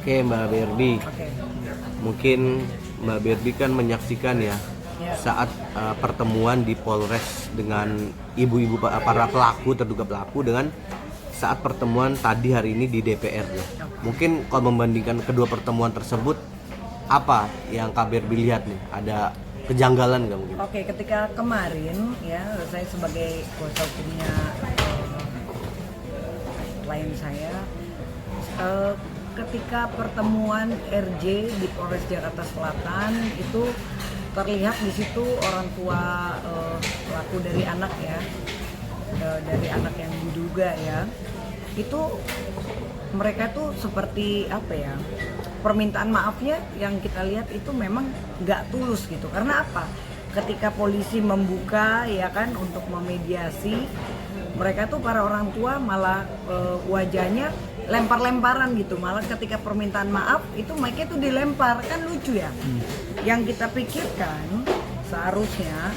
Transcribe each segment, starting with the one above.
Oke, Mbak Berbi. Oke. Mungkin Mbak Berbi kan menyaksikan ya saat pertemuan di Polres dengan ibu-ibu para pelaku, terduga pelaku, dengan saat pertemuan tadi hari ini di DPR ya. Mungkin kalau membandingkan kedua pertemuan tersebut, apa yang Kak Berbi lihat nih? Ada kejanggalan nggak mungkin? Oke, ketika kemarin ya saya sebagai kuasa hukumnya klien saya, ketika pertemuan RJ di Polres Jakarta Selatan itu terlihat di situ orang tua pelaku dari anak ya, dari anak yang diduga ya, itu mereka tuh seperti apa ya, permintaan maafnya yang kita lihat itu memang nggak tulus gitu. Karena apa? Ketika polisi membuka ya kan untuk memediasi, mereka tuh para orang tua malah wajahnya lempar-lemparan gitu. Malah ketika permintaan maaf itu mic-nya tuh dilempar, kan lucu ya. Yang kita pikirkan seharusnya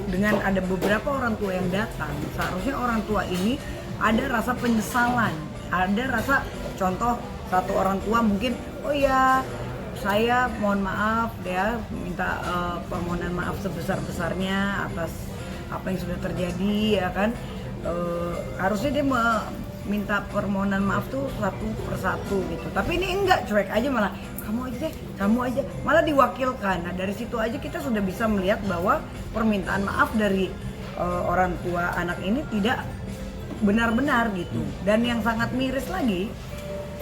dengan ada beberapa orang tua yang datang, seharusnya orang tua ini ada rasa penyesalan, ada rasa, contoh satu orang tua mungkin, oh ya saya mohon maaf ya, minta permohonan maaf sebesar-besarnya atas apa yang sudah terjadi ya kan. Harusnya dia minta permohonan maaf tuh satu persatu gitu, tapi ini enggak, cuek aja, malah kamu aja malah diwakilkan. Nah dari situ aja kita sudah bisa melihat bahwa permintaan maaf dari orang tua anak ini tidak benar-benar gitu. Dan yang sangat miris lagi,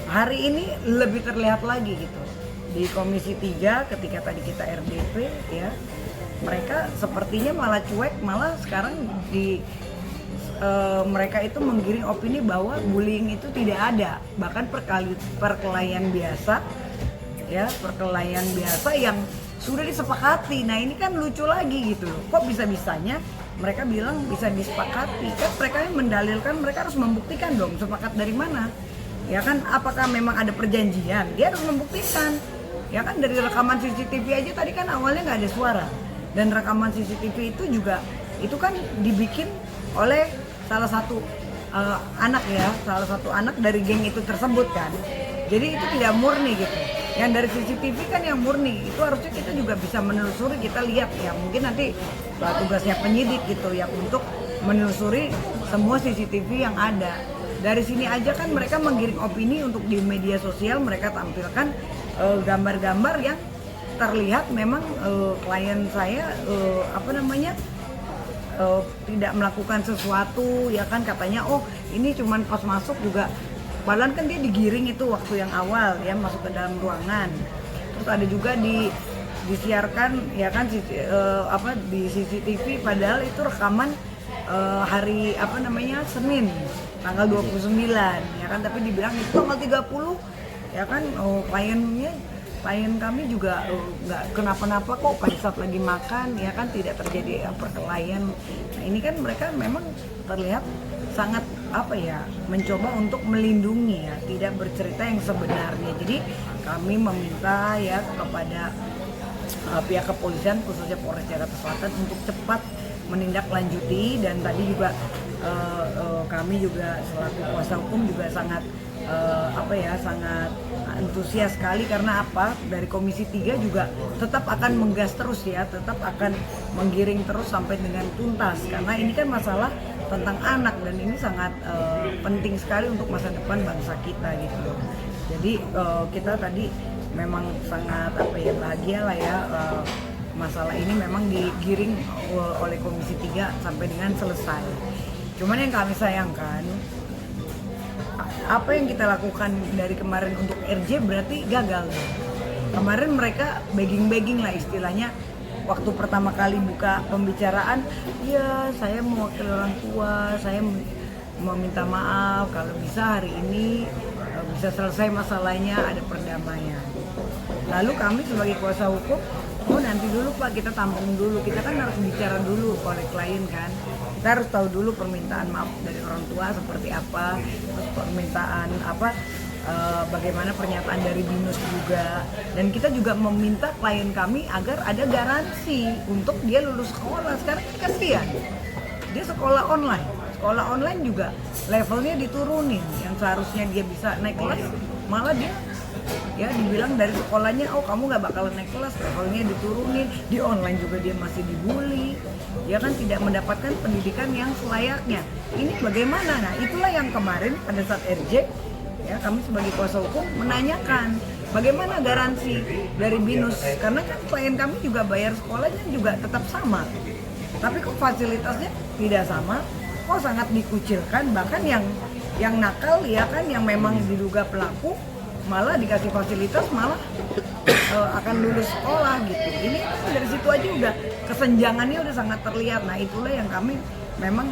hari ini lebih terlihat lagi gitu di Komisi 3 ketika tadi kita RDP ya, mereka sepertinya malah cuek, malah sekarang mereka itu menggiring opini bahwa bullying itu tidak ada, bahkan perkelahian biasa ya, perkelahian biasa yang sudah disepakati. Nah ini kan lucu lagi gitu loh, kok bisa-bisanya mereka bilang bisa disepakati, kan mereka mendalilkan, mereka harus membuktikan dong sepakat dari mana ya kan. Apakah memang ada perjanjian, dia harus membuktikan ya kan. Dari rekaman CCTV aja tadi kan awalnya nggak ada suara, dan rekaman CCTV itu juga itu kan dibikin oleh salah satu anak ya, salah satu anak dari geng itu tersebut kan. Jadi itu tidak murni gitu. Yang dari CCTV kan yang murni, itu harusnya kita juga bisa menelusuri, kita lihat ya, mungkin nanti tugasnya penyidik gitu ya untuk menelusuri semua CCTV yang ada. Dari sini aja kan mereka menggiring opini untuk di media sosial, mereka tampilkan gambar-gambar yang terlihat memang klien saya tidak melakukan sesuatu ya kan, katanya oh ini cuman pas masuk juga, padahal kan dia digiring itu waktu yang awal ya masuk ke dalam ruangan. Terus ada juga disiarkan ya kan di CCTV, padahal itu rekaman hari Senin tanggal 29 ya kan, tapi dibilang itu tanggal 30 ya kan. Klien kami juga nggak kenapa-napa kok pada saat lagi makan ya kan, tidak terjadi perkelahian. Nah ini kan mereka memang terlihat sangat mencoba untuk melindungi ya, tidak bercerita yang sebenarnya. Jadi kami meminta ya kepada pihak kepolisian khususnya Polres Jakarta Selatan untuk cepat menindaklanjuti, dan tadi juga kami juga selaku kuasa hukum juga sangat sangat antusias sekali. Karena dari Komisi 3 juga tetap akan menggas terus ya, tetap akan menggiring terus sampai dengan tuntas, karena ini kan masalah tentang anak dan ini sangat penting sekali untuk masa depan bangsa kita gitu. Jadi kita tadi memang sangat bahagia lah ya, masalah ini memang digiring oleh Komisi 3 sampai dengan selesai. Cuman yang kami sayangkan, apa yang kita lakukan dari kemarin untuk RJ berarti gagal. Kemarin mereka begging lah istilahnya, waktu pertama kali buka pembicaraan, ya saya mewakili orang tua, saya mau minta maaf, kalau bisa hari ini bisa selesai masalahnya, ada perdamaian. Lalu kami sebagai kuasa hukum, nanti dulu Pak, kita tampung dulu, kita kan harus bicara dulu oleh klien kan. Kita harus tahu dulu permintaan maaf dari orang tua seperti apa, terus permintaan bagaimana pernyataan dari BINUS juga. Dan kita juga meminta klien kami agar ada garansi untuk dia lulus sekolah. Sekarang kan kasihan, dia sekolah online juga levelnya diturunin, yang seharusnya dia bisa naik kelas malah dia ya dibilang dari sekolahnya, oh kamu nggak bakalan naik kelas, levelnya diturunin, di online juga dia masih dibully, dia kan tidak mendapatkan pendidikan yang selayaknya. Ini bagaimana? Nah itulah yang kemarin pada saat RJ, ya kami sebagai kuasa hukum menanyakan bagaimana garansi dari BINUS, karena kan klien kami juga bayar sekolahnya juga tetap sama, tapi kok fasilitasnya tidak sama, kok sangat dikucilkan, bahkan yang nakal ya kan, yang memang diduga pelaku malah dikasih fasilitas malah akan lulus sekolah gitu. Ini kan dari situ aja udah kesenjangannya udah sangat terlihat. Nah itulah yang kami memang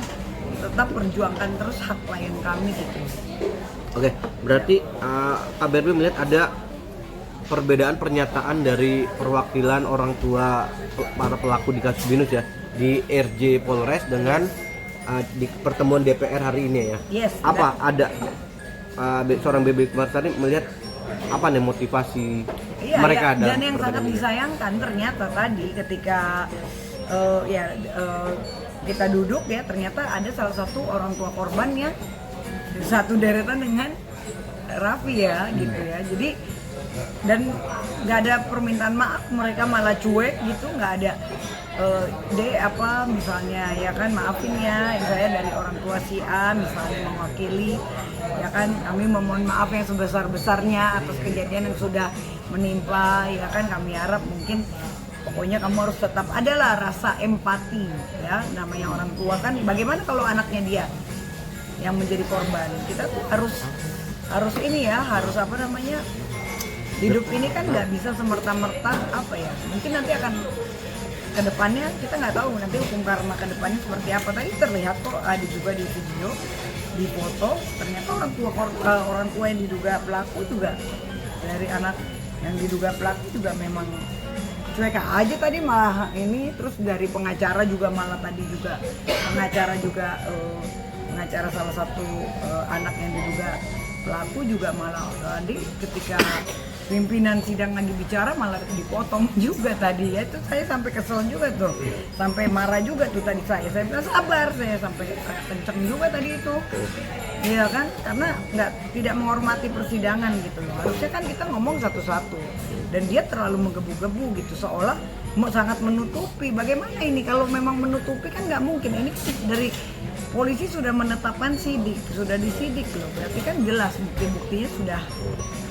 tetap perjuangkan terus hak klien kami gitu. Oke, berarti KBRB melihat ada perbedaan pernyataan dari perwakilan orang tua para pelaku di kasus BINUS ya, di RJ Polres dengan di pertemuan DPR hari ini ya. Yes. Apa ada seorang BB Kumarsari melihat apa nih motivasi mereka ya, dan yang sangat perbedaan ini? disayangkan ternyata tadi ketika kita duduk ya, ternyata ada salah satu orang tua korban yang satu deretan dengan Raffi ya gitu ya. Jadi dan nggak ada permintaan maaf, mereka malah cuek gitu, nggak ada misalnya ya kan, maafin ya saya dari orang tua si A misalnya mewakili ya kan, kami memohon maaf yang sebesar-besarnya atas kejadian yang sudah menimpa ya kan. Kami harap mungkin pokoknya kamu harus tetap adalah rasa empati ya, namanya orang tua kan. Bagaimana kalau anaknya dia yang menjadi korban, kita tuh harus ini ya, harus apa namanya, hidup ini kan nggak bisa semerta-merta apa ya, mungkin nanti akan kedepannya kita nggak tahu nanti hukum karma kedepannya seperti apa. Tadi terlihat kok ada juga di video, di foto, ternyata orang tua yang diduga pelaku juga, dari anak yang diduga pelaku juga memang cuek aja tadi malah ini. Terus dari pengacara juga malah tadi juga pengacara salah satu anak yang diduga pelaku juga malah tadi ketika pimpinan sidang lagi bicara malah dipotong juga tadi ya. Itu saya sampai kesel juga tuh, sampai marah juga tuh tadi saya bilang sabar, saya sampai kenceng juga tadi itu. Iya kan, karena tidak menghormati persidangan gitu loh. Harusnya kan kita ngomong satu-satu, dan dia terlalu menggebu-gebu gitu, seolah mau sangat menutupi. Bagaimana ini kalau memang menutupi kan nggak mungkin. Ini dari polisi sudah menetapkan sidik, sudah disidik loh, berarti kan jelas bukti-buktinya sudah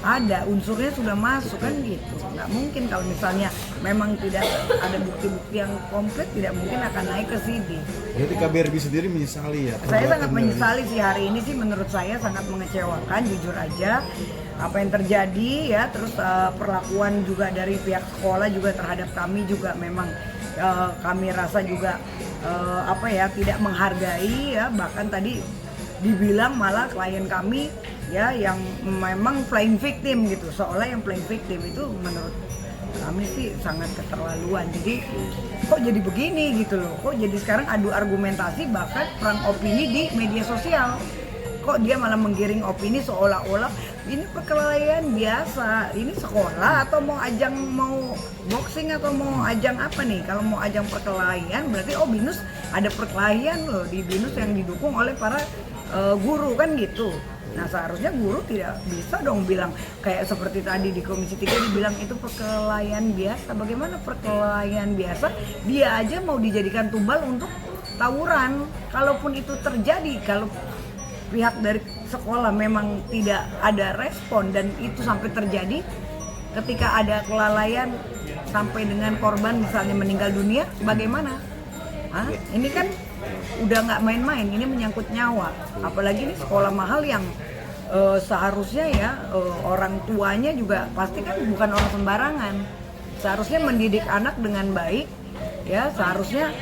ada, unsurnya sudah masuk kan gitu. Nggak mungkin kalau misalnya memang tidak ada bukti-bukti yang komplit, tidak mungkin akan naik ke sidik. Jadi KBRB sendiri menyesali ya? Saya sangat menyesali sih hari ini sih, menurut saya sangat mengecewakan jujur aja apa yang terjadi ya. Terus perlakuan juga dari pihak sekolah juga terhadap kami juga memang kami rasa juga tidak menghargai ya. Bahkan tadi dibilang malah klien kami ya yang memang playing victim gitu, seolah yang playing victim itu menurut kami sih sangat keterlaluan. Jadi kok jadi begini gitu loh, kok jadi sekarang adu argumentasi bahkan perang opini di media sosial. Kok dia malah menggiring opini seolah-olah ini perkelahian biasa, ini sekolah atau mau boxing atau mau ajang apa nih? Kalau mau ajang perkelahian berarti BINUS ada perkelahian loh di BINUS yang didukung oleh para guru kan gitu. Nah seharusnya guru tidak bisa dong bilang kayak seperti tadi di Komisi 3 dibilang itu perkelahian biasa. Bagaimana perkelahian biasa? Dia aja mau dijadikan tumbal untuk tawuran. Kalaupun itu terjadi, kalau pihak dari sekolah memang tidak ada respon dan itu sampai terjadi, ketika ada kelalaian sampai dengan korban misalnya meninggal dunia, bagaimana? Ini kan udah nggak main-main, ini menyangkut nyawa. Apalagi ini sekolah mahal yang seharusnya ya orang tuanya juga pasti kan bukan orang sembarangan. Seharusnya mendidik anak dengan baik ya, seharusnya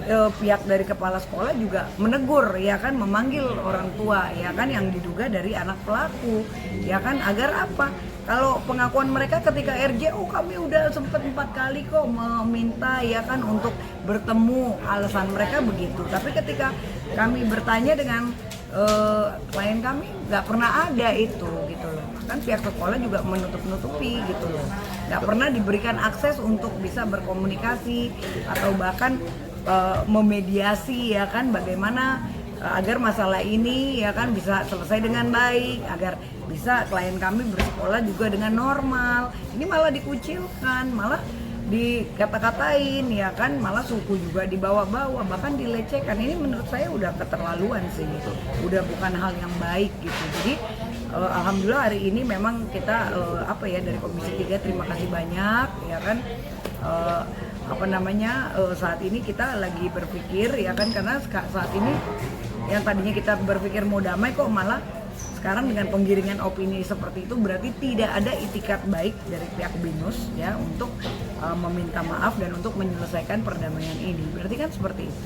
pihak dari kepala sekolah juga menegur ya kan, memanggil orang tua ya kan yang diduga dari anak pelaku ya kan, agar apa? Kalau pengakuan mereka ketika RJ, kami udah sempat 4 kali kok meminta ya kan untuk bertemu, alasan mereka begitu. Tapi ketika kami bertanya dengan klien kami, nggak pernah ada itu gitu loh. Kan pihak sekolah juga menutup-nutupi gitu loh. Nggak pernah diberikan akses untuk bisa berkomunikasi atau bahkan memediasi ya kan, bagaimana agar masalah ini ya kan bisa selesai dengan baik, agar bisa klien kami bersekolah juga dengan normal. Ini malah dikucilkan, malah dikata-katain ya kan, malah suku juga dibawa-bawa, bahkan dilecehkan. Ini menurut saya udah keterlaluan sih, udah bukan hal yang baik gitu. Jadi alhamdulillah hari ini memang kita dari Komisi 3 terima kasih banyak ya kan, saat ini kita lagi berpikir ya kan, karena saat ini yang tadinya kita berpikir mau damai kok malah sekarang dengan penggiringan opini seperti itu, berarti tidak ada itikat baik dari pihak BINUS ya untuk meminta maaf dan untuk menyelesaikan perdamaian ini. Berarti kan seperti itu.